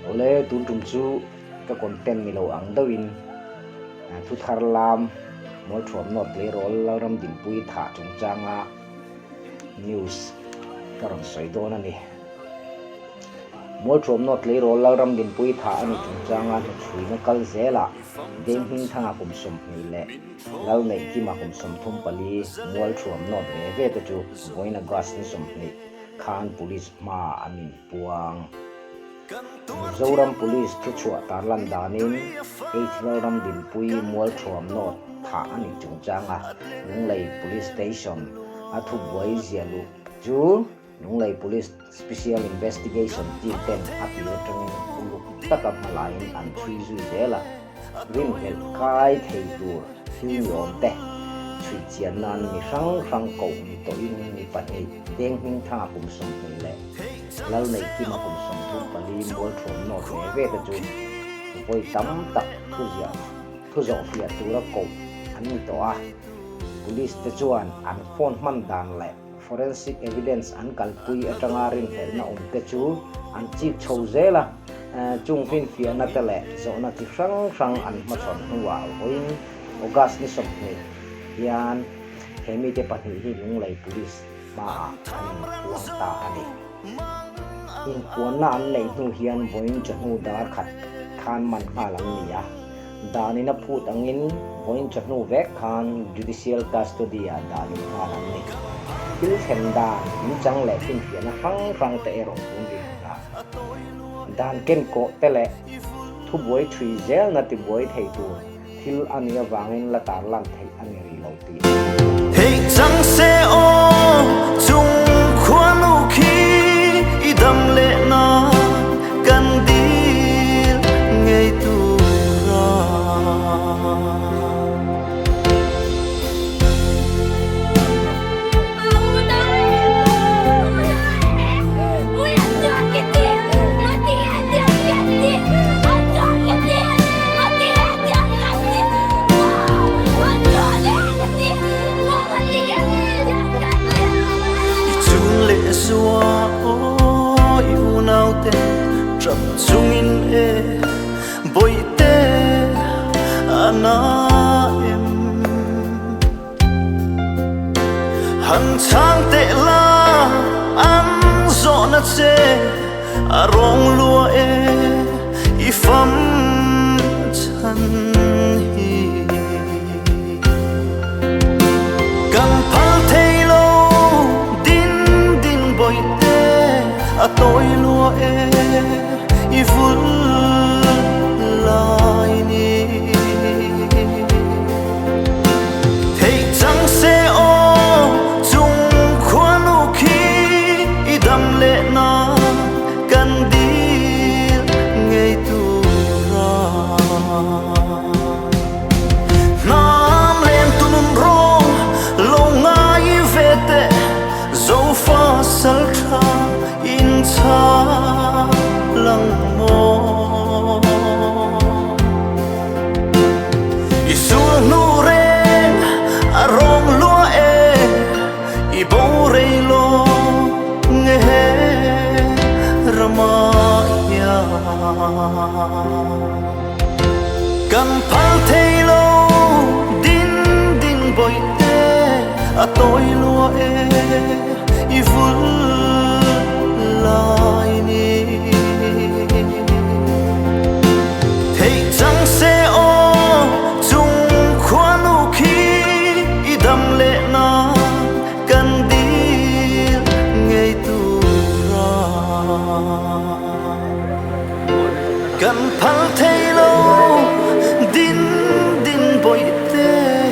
ole tun tum chu ka content mi lo ang dawin thu thar lam mol thom not le rol lam din pui tha chung changa news karon soidon ani mol thom not le rol lam din pui tha ani chung changa thui na kal zela deng hing thanga kum som ni le lau nei ki ma kum som thum pali mol thom not ve ve ta chu boina gas ni som ni khan police ma amin puang zoram police thu chua tarlan danin ram din pui mol thom not tha ani chung changa lunglei police station athu boi zialu chu lunglei police special investigation team ten api training uluk takap malain an thui zui zela rim hel kai thei tur hi yom te chui chian nan mi rang ko mi to in mi pani deng hing tha kum som ni le lal nei ki ma kum som thu pali mol thom no ve ta chu poi tam tak thu zia thu zo fia tu ra ko an mi to a police te chuan an phone man dan le forensic evidence an kalpui atanga rin hel na te chu an chi chho zela chung fin fia na tele zo na ti rang an ma chon huwa oi ogas ni som ni yan hemi te pati hi lunglei police ma an puang ta ani in puan na an nei nu hian boin chanu dar khat khan man ha lang ni ya dani na phut angin boin chanu vek khan judicial custody a dani ha lang ni til then da in chang le fin fia na rang te erong pung di dan ken ko tele thu boi thui zel na ti boi thei tu thil ania wangin la tar lan thei ani ri lo ti hey chang se o chung khuan u khi idam le na kan dil ngei tu ra Zua o yu nau te trap chung in e boy te ana em han chang te la an zo na che arong lua e I fam chan hi kan phal thei lo tôi lúa e I vun lại ni thấy chẳng sẽ ô chung khoan u khi I đam lệ na cần đi ngay tu ra nam lên tu nun ro lâu ngay về te dấu pha sal tra in cha lang mo isu nu ren arong lua e I bo re lo nge rama ya kan phal thei lo din boy te a toi lua e I vun lại ni thấy chẳng sẽ ô chung khoan u khi I đam lệ na cần đi ngay tu ra cần phal thei lâu din boy te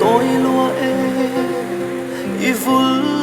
tôi lúa e I vun